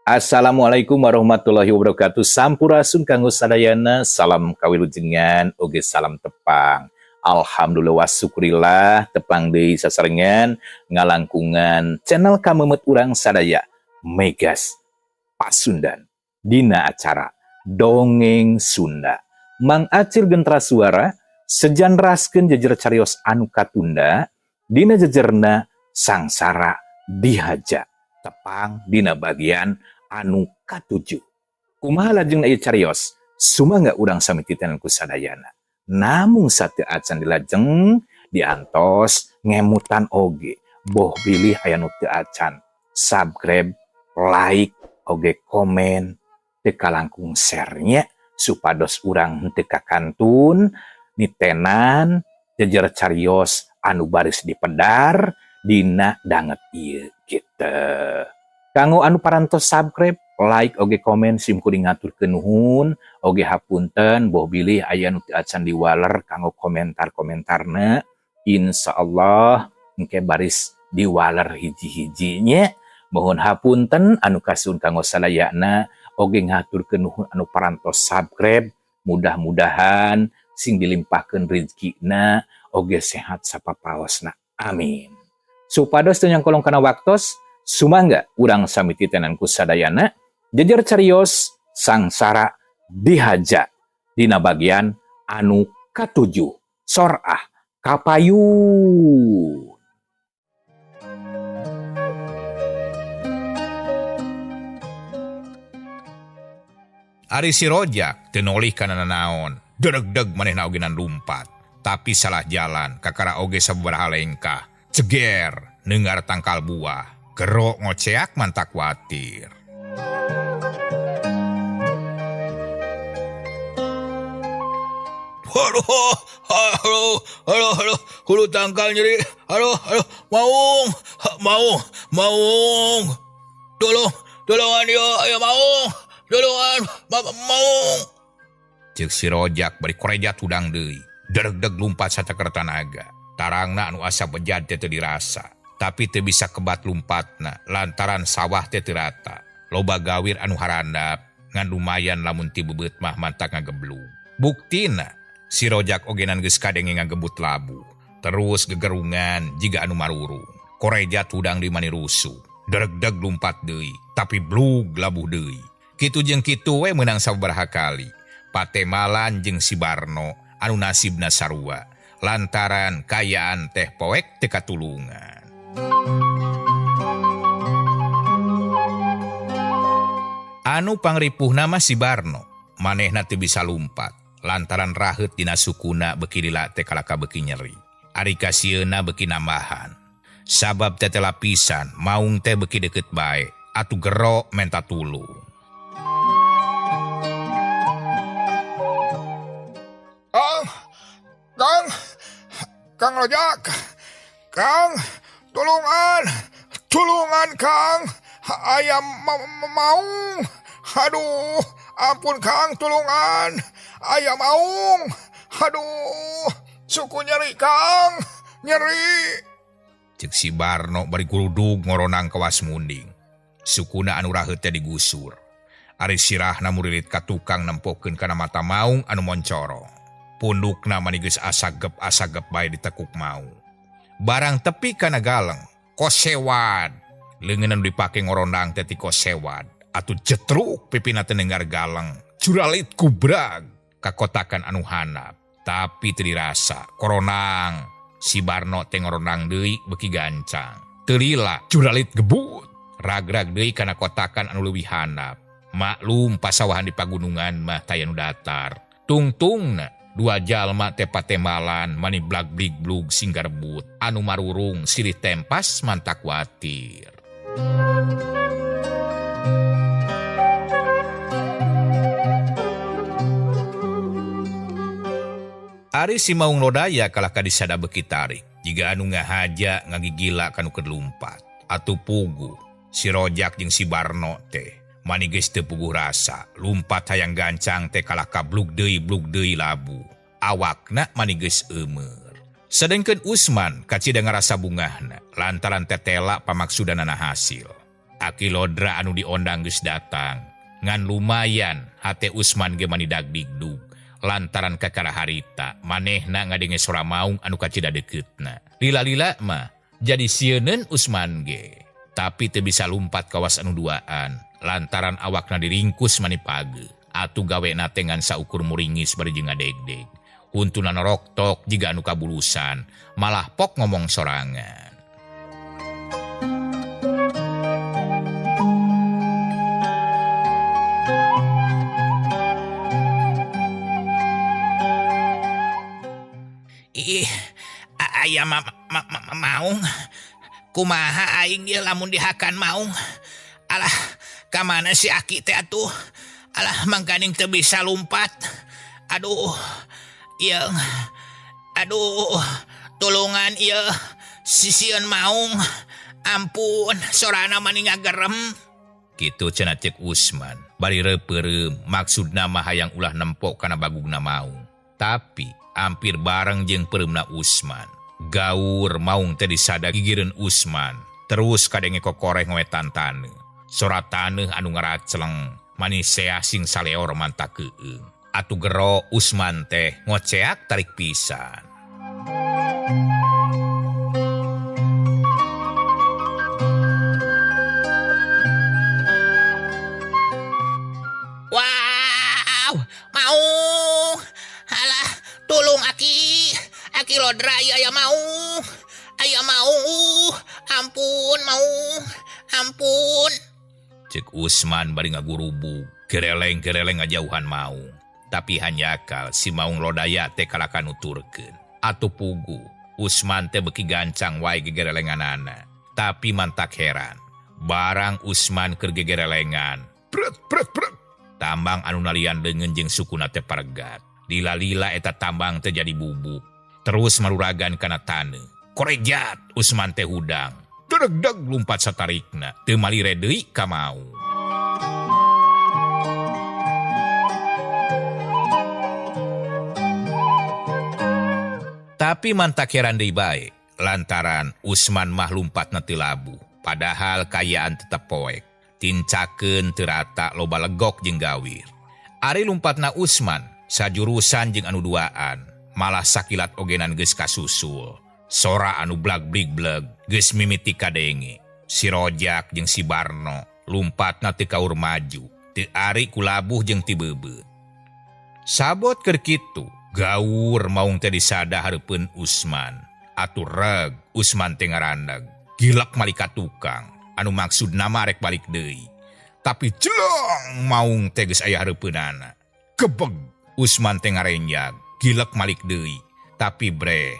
Assalamualaikum warahmatullahi wabarakatuh. Sampurasun kanggo sadayana, salam kawilujengan, oge salam tepang. Alhamdulillah wasukurilah tepang deui sasarengan ngalangkungan channel kamemet urang sadaya Megas Pasundan dina acara Dongeng Sunda. Mang Acil gentra suara sejanraskeun jejer carios anu katunda dina jejerna sangsara dihaja tepang dina bagian anu katujuh. Kumaha lajeng ieu carios sumangga urang samititeun ku sadayana. Namung sateu acan dilajeng diantos ngemutan oge. Boh bilih aya nu teu acan. Subscribe, like, oge komen, teu kalangkung share-nya supados urang henteu kakantun nitenan jejer carios anu baris dipedar dina danget ieu kitu. Kanggo anu parantos subscribe, like, oge komen, simkuring ngaturkeun nuhun, oge hapunten, boh bilih aya nu teu acan diwaler kanggo komentar-komentarna, insyaallah engke baris diwaler hiji-hijinya. Mohon hapunten anu kasuhun kanggo sadayana, oge ngaturkeun nuhun anu parantos subscribe, mudah-mudahan sing dilimpahkeun rezekina, oge sehat sapapaosna. Amin. Supados teu nyangkolong kana waktos, sumangga urang samititenan ku sadayana jejer carios sangsara dihaja dina bagian anu katujuh sorah kapayun. Ari si Rojak teu nolih kana nanaon, dedeg-deg manehna oge nan lumpat, tapi salah jalan kakara oge sababaraha lengkah, ceger neungar tangkal buah. Gerok ngoceak mantak watir. Halo, hulu tangkal nyeri. Halo, maung. Tolongan yo, ayo maung. Tolongan, maung. Cek si Rojak bari koreja tudang deui. Dereg-deg lumpat sacaker tanaga. Tarangna anu asa bejad teu dirasa. Tapi teu bisa kebat lumpatna lantaran sawah teu teu rata. Loba gawir anu harandap ngan lumayan lamun ti bebeut mah mantak ngageblug. Buktina si Rojak ogenan geus kadenge ngagebut labu. Terus gegerungan jiga anu marurung. Koreja tudang di mani rusuh. Dereg-deg lumpat deui, tapi blug labuh deui. Kitu jeung kitu we meunang sabaraha kali. Patemalan jeung si Barno anu nasibna sarua. Lantaran kayaan teh poek teu katulungan. Anu pangripuhna mah si Barno, manehna teu bisa lumpat lantaran raheut dina sukuna beuki lila teh kalaka beuki nyeri. Ari kasieuna beuki nambahan. Sabab teh lapisan maung teh beuki deukeut bae, atuh gero menta tulung. Kang Rojak, Kang, tulungan Kang, ayam maung, aduh, ampun Kang, tulungan, ayam maung, aduh, suku nyeri Kang, nyeri. Cek si Barno bari gurudug ngoronang kawas munding, sukuna anu raheut teh digusur. Ari sirahna murilit ka tukang nempokeun kana mata maung anu moncorong. Pundukna manigeus asagep bae ditekuk mau. Barang tepi kana galeng, kosewad. Leungeun anu dipake ngorondang teh ti kosewad. Atuh jetruk pipina teh nenggar galeng. Curalit kubrag kakotakan anu handap. Tapi teu dirasa, koronang. Si Barno teh ngorondang deui beuki gancang. Teu lila, curalit gebut. Ragrag deui kana kotakan anu leuwih handap. Maklum pasawahan di pagunungan mah taya nu datar. Tungtungna dua jalma teh patemalan mani blag-blig-blug sing garbut anu marurung silih tempas mantak watir. Ari si maung lodaya kalah kadisada beuki tarik. Jiga anu ngahaja ngagigila kanu keur lumpat. Atuh pugu si Rojak jeung si Barno teh mani geus teu puguh rasa, lumpat hayang gancang teh kalah kablug deui labu. Awakna mani geus eumeur. Sedengkeun Usman kacida ngarasa bungahna lantaran tetela pamaksudanana hasil. Aki lodra anu diondang geus datang. Ngan lumayan hate Usman ge manidag digdug. Lantaran kakara harita manehna ngadenge sora maung anu kacida deketna. Lila-lila mah jadi sieun Usman ge. Tapi teu bisa lumpat kawas anu duaan. Lantaran awakna diringkus mani page. Atuh gawena teh ngan saukur muringis bari jeung ngadegdeg. Huntunan roktok jiga anu kabulusan, malah pok ngomong sorangan. Ih, aya maung. Kumaha aing ieu lamun dihakan maung. Alah, ka mana si Aki teh atuh? Alah, mangkaning teu bisa lumpat. Aduh. Aduh, tulungan ieu sisieun maung. Ampun, sorana mani ngagerem. Kitu cenah cek Usman. Bari repeureum, maksudna mah hayang ulah nempok kana bagugna maung. Tapi hampir bareng jeung pereumna Usman. Gaur maung teh disada gigireun Usman. Terus kadenge kokoreh ngoetan taneuh. Sora taneuh anu ngaraceleng, manis sea sing saleor mantak keueung. Atu gero Usman teh ngoceak tarik pisan. Wow, maung. Halah, tulung Aki. Aki lodra aya maung. Aya maung. Ampun maung. Ampun. Cek Usman bari ngagurubug. Gereleng-gereleng ngajauhan maung. Tapi hanyakal si maung lodaya teh kalakan nuturkeun. Atuh pugu, Usman teh beki gancang wae gegerelenganana. Tapi mantak heran. Barang Usman keur gegerelengan. Pret. Tambang anu nalian deungeun jeung sukuna teh paregat. Lila-lila eta tambang teh jadi bubuk. Terus maruragan kana taneuh. Korejat Usman teh hudang. Deregdag lumpat satarikna. Teu malire deui ka maung. Tapi mantak heran deui bae, lantaran Usman mah lumpatna teu labu, padahal kayaan tetep poek. Tincakeun teu rata loba legok jeung gawir. Ari lumpatna Usman sajurusan jeung anu duaan, malah sakilat ogenan geus kasusul. Sora anu blag-blig-bleg geus mimiti kadenge. Si Rojak jeung si Barno lumpatna teu kaur maju, teu ari ku labuh jeung ti beubeut. Sabot keur kitu, gaur maung teh disada hareupeun Usman. Atuh reg Usman teh ngarandag. Gilak malika tukang. Anu maksudna mah rek balik deui. Tapi jeleng maung teh geus aya hareupeunana. Gebeg Usman teh ngarenjag. Gilak malik deui. Tapi bre,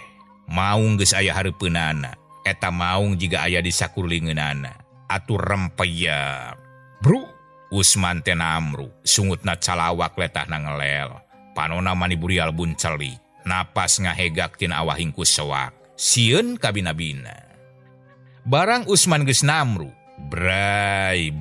maung geus aya hareupeunana. Eta maung jiga aya di sakurlingeunana. Atuh rempeyep. Bro, Usman teh namru. Sungutna calawak letahna ngelel. Panona mani burial bunceli, napas ngahegak tina awah hingkus sewak, sieun kabina-bina. Barang Usman geus namru, bray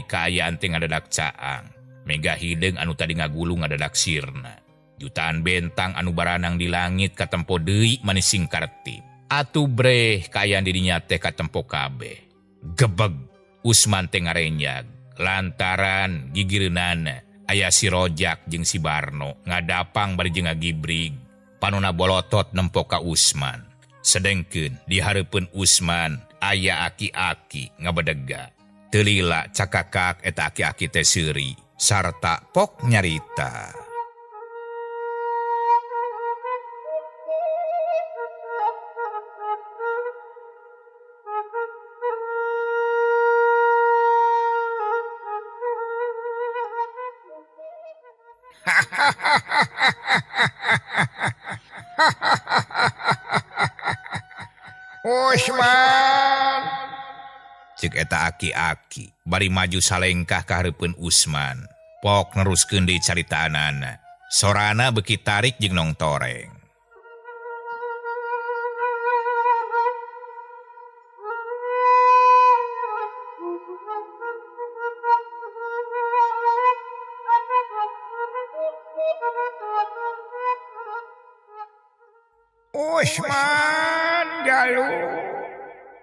kaayaan teh ngadadak caang. Mega hideung anu tadi ngagulung ngadadak sirna. Jutaan bentang anu baranang di langit katempo deui manis sing kartib. Atuh bre kaayaan dirinya teh katempo kabeh. Gebeg Usman teh ngarenjag, lantaran gigireunana aya si Rojak jeung si Barno ngadapang bari jeung ngagibrig. Panona bolotot nempo ka Usman. Sedengkeun di hareupeun Usman aya aki-aki ngabedega. Teu lila cakakak eta aki-aki teh seuri sarta pok nyarita. Usman. Cek eta aki-aki bari maju salengkah ka hareupeun Usman. Pok neruskeun deui caritaanana. Sorana beuki tarik jeung nong toreng. Usman Jalur.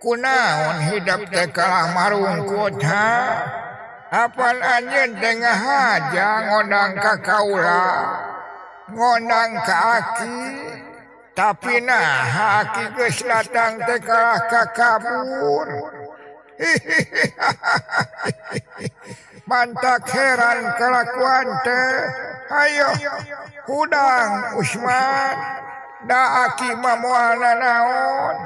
kunaon hidup teh kalah marungkut ha? Apaan anjeun teh ngahaja ngondang ka kaula, ngondang ka Aki, tapi nah Aki geus datang teh kalah kakabur. Mantak heran kelakuan teh. Ayo, hudang Usman, da Aki mah moal nanaon.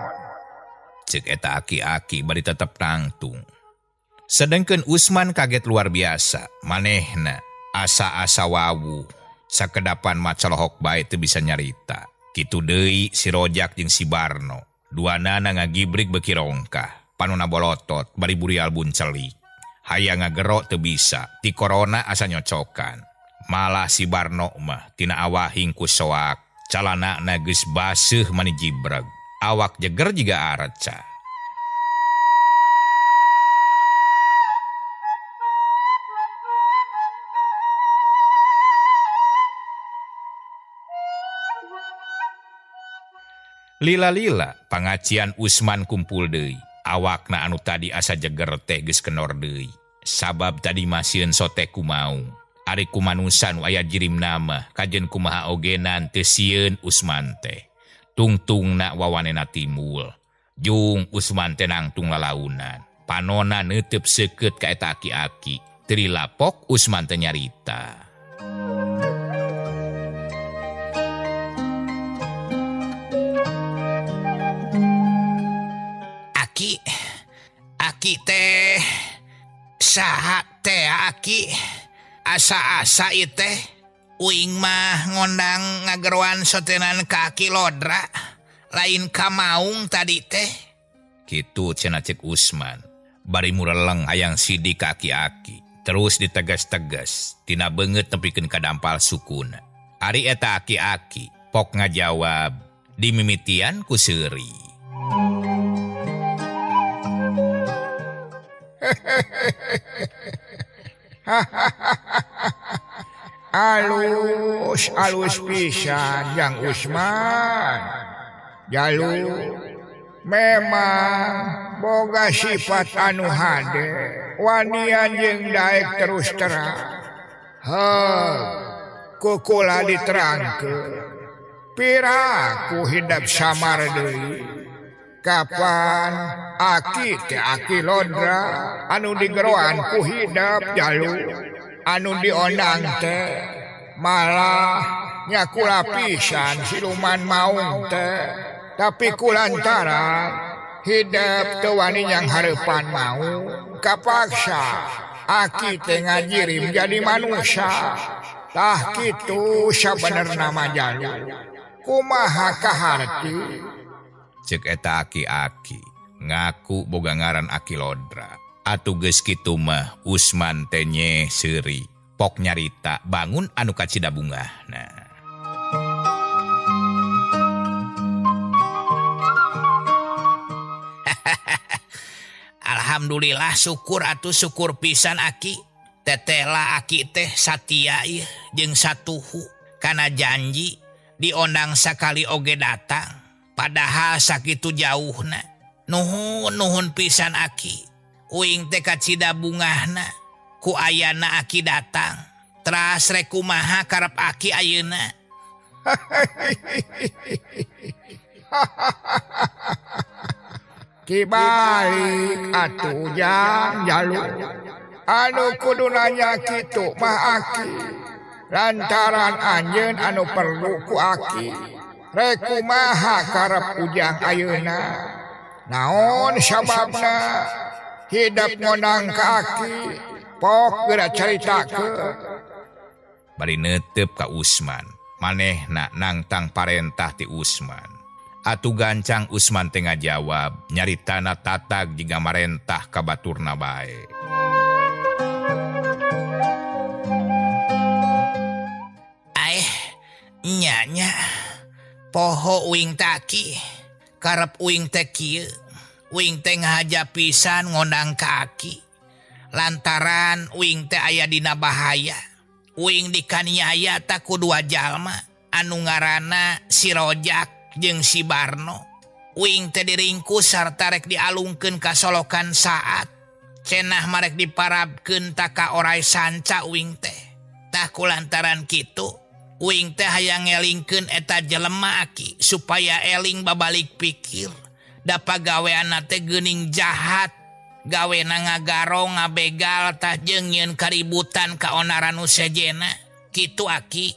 Cek eta aki-aki bari tetep nangtung. Sedengkeun Usman kaget luar biasa, manehna asa-asa wawu, sakedapan macalohok bae teu bisa nyarita. Kitu deui si Rojak jeung si Barno, duanana ngagibrik beki rongkah, panonna bolotot bari burial buncelik. Hayang ngagero teu bisa, ti corona asa nyocokan. Malah si Barno mah tina awahing ku soak, calanana geus baseuh mani jibreg, awak jeger jiga areca. Lila-lila pangacian Usman kumpul deui. Awakna anu tadi asa jeger teh geus kenor deui. Sabab tadi masieun sote kumaung. Ari kumanusan aya jirimna mah kajen kumaha ogenan teu sieun Usman teh. Tungtungna wawanena timbul. Jung Usman teh nangtung lalaunan. Panona neuteup seukeut ka eta aki-aki. Teu dilapok Usman teh nyarita. Aki teh saha teh Aki asa-asa ieu teh uing mah ngondang ngageroan sotenan ka Aki Lodra lain ka maung tadi teh kitu cenah cek Usman bari mureleng hayang sidik ka aki-aki terus ditegas-tegas tina beungeut nepikeun ka dampal sukuna. Ari eta aki-aki pok ngajawab dimimitian ku seuri. Alus pisan Jang Usman. Jalu memang boga sifat anu hade, wani anjeun daek terus terang. Kukula diterangkeun. Piraku hidup samar deui. Kapan Aki Lodra anu digeroan ku hidap jalu anu diondang teh malah nyakula pisan siluman maung teh tapi kulantaran hidap teu wani yang hareupan mau kapaksa Aki teh ngajirim jadi manusia tah kitu sabenerna mah jalu kumaha kaharti. Cek eta aki-aki ngaku boga ngaran Aki Lodra. Atuh geus kitu mah Usman teh nye seuri pok nyarita bangun anu kacida bungahna. Alhamdulillah syukur atuh syukur pisan Aki. Tetehlah Aki teh satia ieu jeung satuhu kana janji diondang sakali oge datang. Padahal sakitu jauhna. Nuhun pisan Aki. Uing teh kacida bungahna. Ku ayana Aki datang. Teras rek kumaha karep Aki ayeuna. Kibalik atuh Jang jalu. Anu kudu nanya kitu mah Aki. Lantaran anjeun anu perlu ku Aki. Rek kumaha karep ujang ayeuna. Naon sababna hidup ngondang ka Aki. Pok geura caritakeun. Bari neuteup ka Usman. Manehna nangtang parentah ti Usman. Atuh gancang Usman teh ngajawab nyaritana tatag jiga marentah ka baturna bae. Nya poho uing taki karep uing teh kieu uing teh ngahaja pisan ngondang ka Aki lantaran uing teh aya dina bahaya uing dikaniaya tak ku dua jalma anu ngaranna si Rojak jeung si Barno Uing teh diringkus sarta rek dialungkeun ka solokan saat. Cenah marek diparabkeun ta ka oray sanca uing teh. Tah kulantaran kitu, uing teh hayang ngelingkeun eta jelema aki supaya eling babalik pikir. Da pagaweanna teh geuning jahat. Gawena ngagarong ngabegal tah jeung nyieun kaributan ka onaran nu sejena. Kitu aki.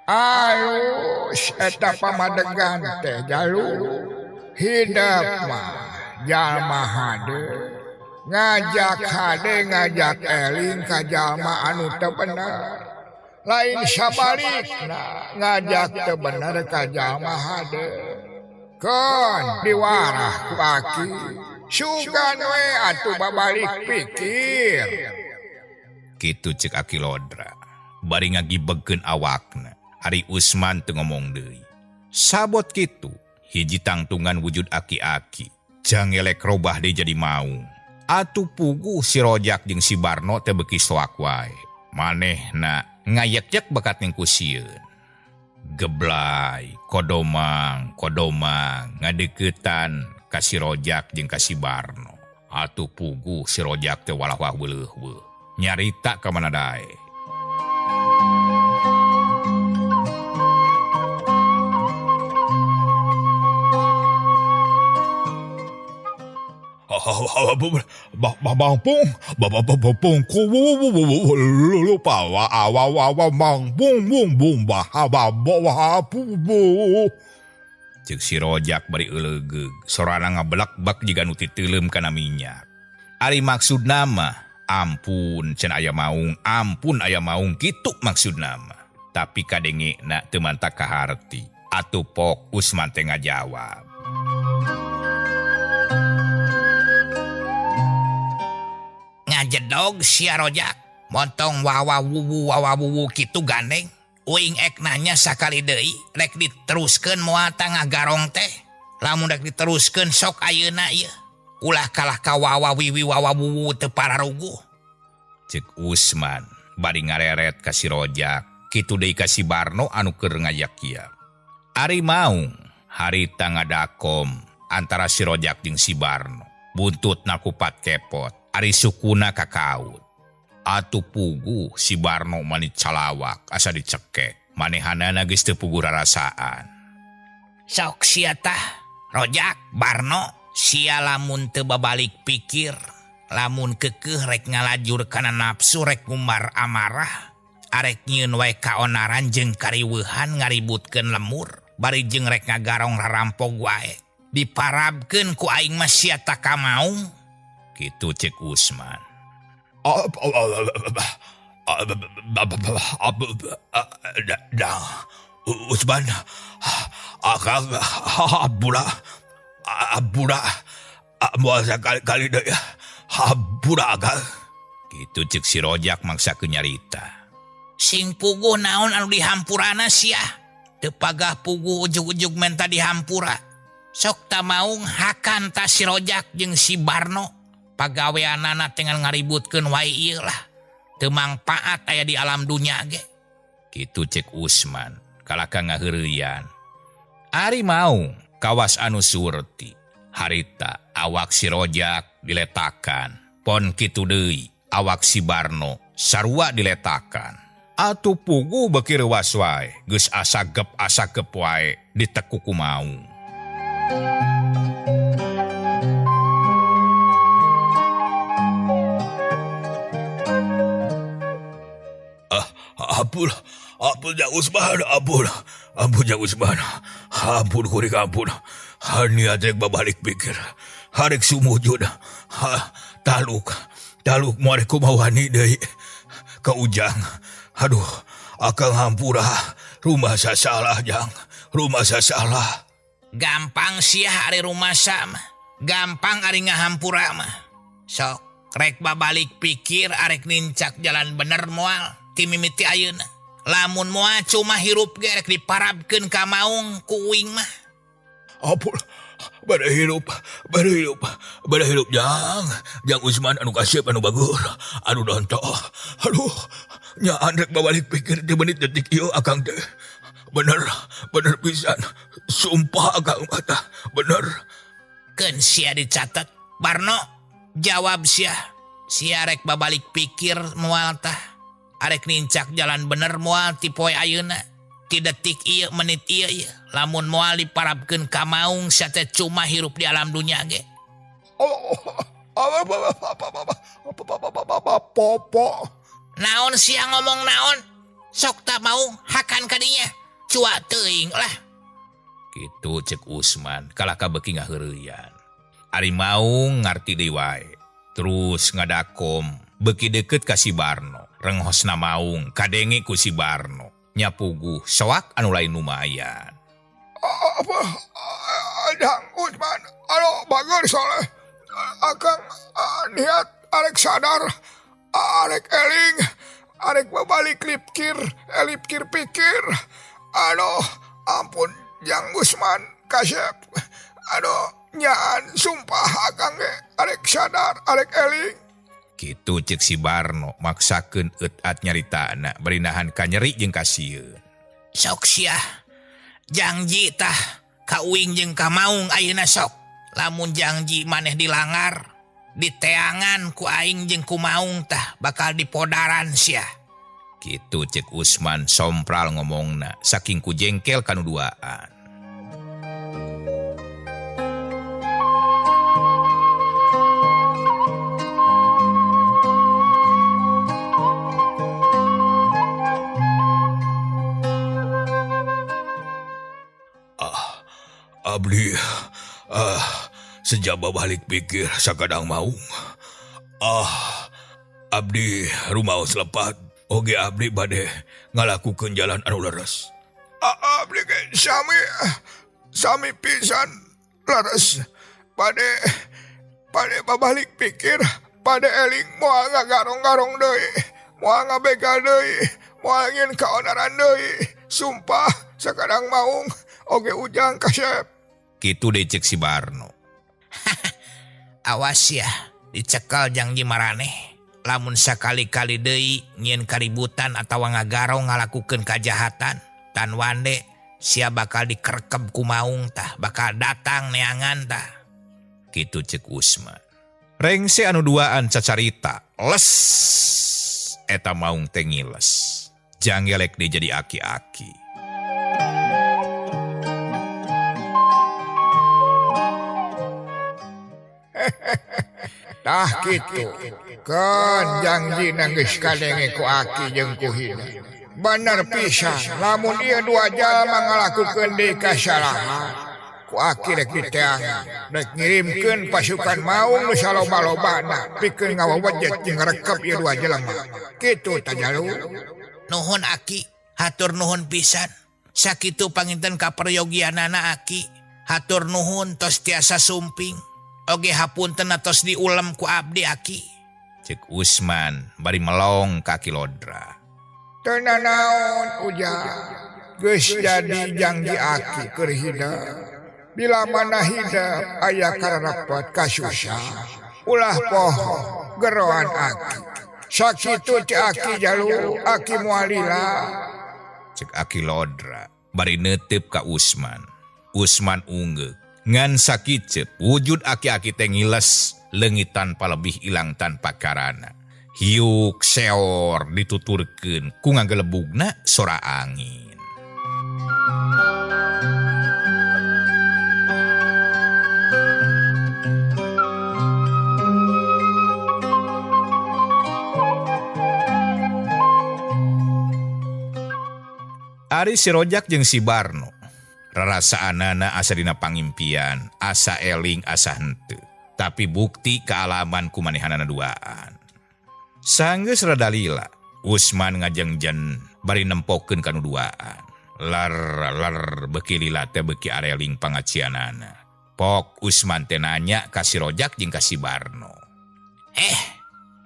Alus eta pamadegan teh jalu. Hidup mah jalma hade. Ngajak eling ka jalma anu teu bener. Lain sabalikna ngajak teu bener ka jalma hade. Kon diwarah ku aki. Sugan we atuh babalik pikir. Kitu cek Aki Lodra. Bari ngagibegkeun awakna. Ari Usman teu ngomong deui. Sabot kitu, hiji tangtungan wujud aki-aki. Jangelek robah deui jadi maung. Atuh puguh si Rojak jeung si Barno teh beuki soak wae. Manehna ngayek-yek bakat ning kusieun. Geblay, kodomang, ngadeuketan ka si Rojak jeung ka si Barno. Atuh puguh si Rojak teh walah-walah weuleuh-weuleuh. Nyarita ka mana dae. Cek si Rojak bari euleugeg, sorana ngablak-bak jiga nu titeuleum kana minyak. Ari maksudna mah ampun cenah aya maung, ampun aya maung kitu maksudna mah. Tapi kadengena teu mantap ka harti. Atuh pok Usman teh ngajawab. Ngajedog si Rojak, montong wawa wuwu kitu gandeng. Uing ek nanya sakali deui, rek diteruskeun moal tangah garong teh. Lamun rek diteruskeun sok ayeuna ieu. Ulah kalah ka wawa wiwi wawa wuwu teu pararuguh. Cek Usman bari ngareret ka si Rojak, kitu deui ka si Barno anu keur ngajak kieu. Ari maung harita ngadakom antara si Rojak jeung si Barno. Buntutna kupat kepot. Ari sukuna kakaut. Atuh puguh si Barno mani calawak asa dicekek. Manehanana geus teu puguh rarasaan. Sok sia tah, Rojak, Barno, sia lamun teu babalik pikir, lamun keukeuh rek ngalajur kana nafsu rek ngumbar amarah, arek nyieun wae kaonaran jeung kariweuhan ngaributkeun lemur, bari jeung rek ngagarong rarampog wae. Diparabkeun ku aing mah sia tah kamaung. Kitu cek Usman. Usman, akang abura, muasa kali deui abura akang. Kitu cek si Rojak maksakeun nyarita. Sing puguh naon anu dihampurana sia? Teu pagah puguh ujug-ujug menta dihampura. Sok ta maung hakan ta si Rojak jeung si Barno. Pagaweanana tinggal ngaributkeun wae ieu lah. Teu mangpaat aya di alam dunya ge. Kitu cek Usman, kalaka ngaheureuyan. Ari maung kawas anu surti. Harita awak si Rojak diletakan. Pon kitu deui awak si Barno sarua diletakan. Atuh puguh beuki reuwas wae, geus asagep wae ditekuk ku maung. Ampun ya Usman, ampun ya Usman, ampun kuring ampun. Niat rek babalik pikir, harek sumujud, taluk moal kumawani deui ka Ujang. Aduh, akang hampura, rumah sasalah Jang, rumah sasalah. Gampang sia ari rumah sama, gampang ari ngahampura mah. Sok rek babalik pikir arek nincak jalan bener moal. Ti mimiti ayeuna lamun moal cuma hirup ge rek diparabkeun ka maung ku uing mah. Ampun, bade hirup Jang Usman anu kasep anu bagur, anu dontoh. Aduh, nyaan rek babalik pikir di menit detik ieu akang teh. bener pisan. Sumpah Kang Mata, bener. Keun sia dicatat. Barno, jawab sia. Sia rek babalik pikir moal tah. Arek nincak jalan bener moal ti poe ayeuna. Ti detik ieu menit ieu lamun moal diparabkeun ka maung sia teh cuma hirup di alam dunya ge. Popo. Naon sia ngomong naon? Sok tak mau hakan kadinya. Cua teuing lah. Kitu cek Usman, kalaka beuki ngaheureuyan. Ari maung ngarti deui wae. Terus ngadakom, beuki deukeut ka si Barno. Renghosna maung, kadenge ku si Barno. Nyapuguh, soak anu lain lumayan. Apa? Adang Usman. Alo, bager soleh. Akang niat arek sadar. Arek eling. Arek babalik elipkir pikir. Aduh, ampun Jang Usman, Kasep. Aduh, nyaan sumpah akang ge. Arek sadar, arek eling. Kitu cek si Barno, maksakeun eut-at nyaritana, berinahan ka nyeri jeung kasieun. Sok sia. Janji tah ka uing jeung ka maung ayeuna sok. Lamun janji maneh dilangar, diteangan ku aing jeung ku maung tah bakal dipodaran sia. Kitu cek Usman sompral ngomongna, saking ku jengkel kanu duaan. Abdi, sejak balik pikir sakadang maung. Abdi rumaos lepat. Oge abdi bade ngalakukeun jalan anu leres. Abdi ge sami pisan leres. Pade babalik pikir, pade eling moal ngagarong-garong deui, moal ngabegal deui, moal ngin kaonaran deui. Sumpah sakadang maung oge ujang Kasep. Kitu deh cek si Barno. Awas ya, dicekal janji maraneh. Lamun sakali-kali deui nyieun kaributan atawa ngagarong ngalakukeun kajahatan, tan wande sia bakal dikerekep ku maung tah, bakal datang neangan tah. Kitu cek Usman. Rengse anu duaan cacarita, les eta maung teh ngiles. Jangelek dia jadi aki-aki. Tah kitu. Kan janji geus kadenge ku aki jeung ku hina. Bener pisan, lamun ieu dua jalma ngalakukeun deui kasalahan, ku aki rek diteangan, rek ngirimkeun pasukan maung nu saloba-lobana pikeun ngawawejet jeung ngrekep ieu dua jalma. Kitu tah Jalu. Nuhun Aki, hatur nuhun pisan. Sakitu panginten kaperyogianana Aki. Hatur nuhun tos tiasa sumping. Oge hapunten tos diulem ku abdi Aki. Cek Usman bari melong kaki Lodra. Teu nanaon ujang. Geus jadi janji Aki keur hidap. Bila mana hidap aya kararapat kasusah. Ulah poho geroan Aki. Sakitu ti Aki Jalu, Aki mualila. Cek Aki Lodra bari neuteup ka Usman. Usman ungeuk. Ngan sakicep wujud aki-aki teh ngiles, leungit tanpa lebih ilang tanpa karana. Hiuk seor dituturkeun ku ngagelebugna sora angin. Ari si Rojak jeung si Barno rarasaanana asa dina pangimpian, asa eling, asa henteu. Tapi bukti kealaman kumanehanana duaan. Sanggeus rada lila, Usman ngajengjen bari nempokeun kanu duaan. Lar beuki lila teh beuki areling pangacianana. Pok Usman teh nanya ka si Rojak jeung ka si Barno.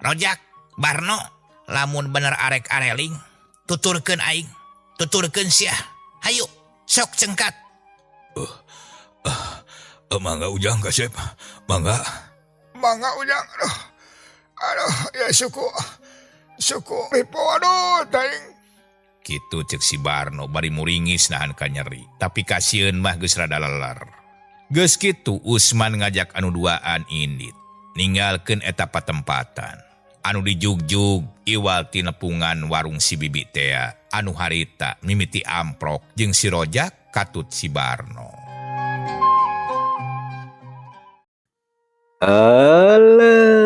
Rojak, Barno, lamun bener arek areling, tuturkeun aing, tuturkeun sia. Hayu. Sok cengkat. Mangga ujang Kasep, mangga. Mangga ujang, aduh, ya suku ripo, aduh, taing. Kitu cek si Barno bari muringis nahan ka nyeri, tapi kasieun mah geus rada leler. Geus kitu Usman ngajak anu duaan indit, ninggalkeun eta patempatan. Anu dijugjug iwal ti nepungan warung si Bibi Tea, anu harita mimiti amprok jeung si Rojak katut si Barno.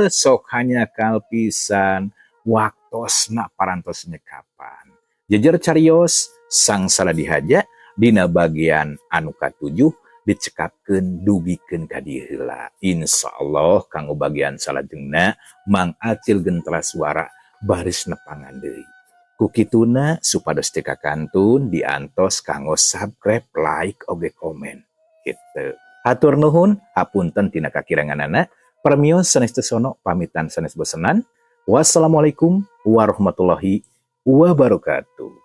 Sok hanya kalpisan waktosna parantos nyekapan. Jejer carios sangsara dihaja dina bagian anu katujuh dicekapkeun dugikeun ka dieu heula. Insyaallah kanggo bagian salajengna Mang Acil gentra suara baris nepangan deui. Kukituna supados teu kakantun diantos kanggo subscribe, like oge komen. Kitu. Hatur nuhun, hapunten tina kakiranganana. Permios sanes teu sono pamitan sanes bosenan. Wassalamualaikum warahmatullahi wabarakatuh.